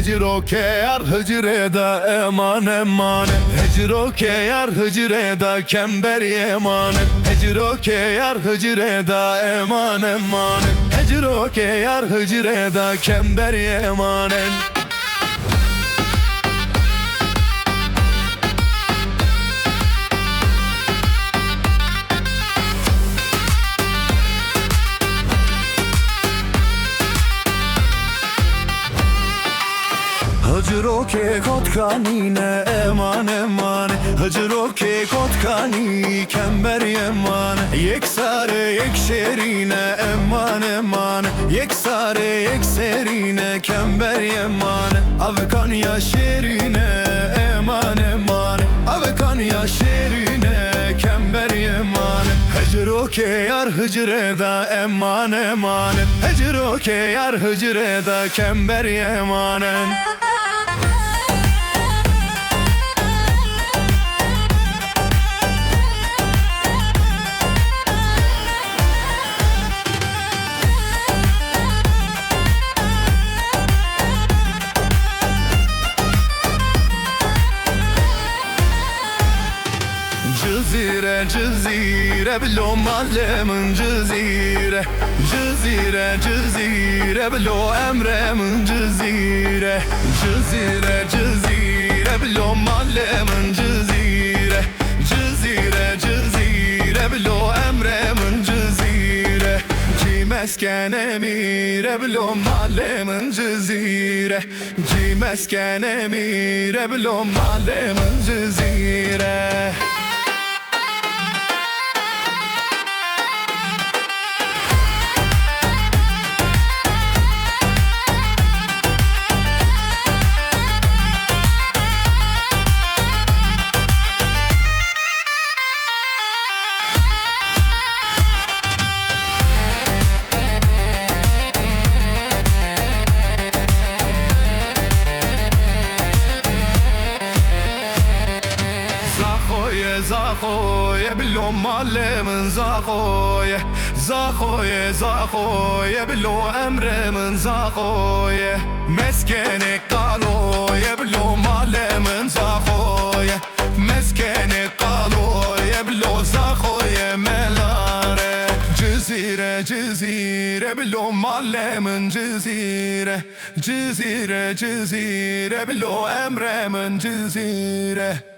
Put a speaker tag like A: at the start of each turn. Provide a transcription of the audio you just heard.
A: Hecro ke yar hıcreda eman emanet. Hecro ke yar hıcreda kember emanet. Hecro ke yar hıcreda eman emanet. Hecro ke yar hıcreda kember emanet. Hıcro ke kotkanine eman eman. Hıcro ke kotkani kember eman. Yeksare yekşerine eman eman. Yeksare yekserine kember eman. Avkan yaşerine eman eman. Avkan yaşerine kember eman. Hecro ke yar hıcreda eman eman. Hecro ke yar hıcreda kember emanen. Cizire cizire bilo mallemin cizire. Cizire cizire bilo emremin cizire. Cizire cizire bilo mallemin cizire. Cizire cizire bilo emremin cizire. Cimesken emire bilo mallemin cizire. Cimesken emire bilo mallemin cizire. Zahoye bilo mallemin zahoye. Zahoye zahoye bilo emremin zahoye. Meskene kaloye bilo mallemin zahoye. Meskene kaloye bilo zahoye melare. Cizire cizire bilo mallemin cizire. Cizire cizire bilo emremin cizire.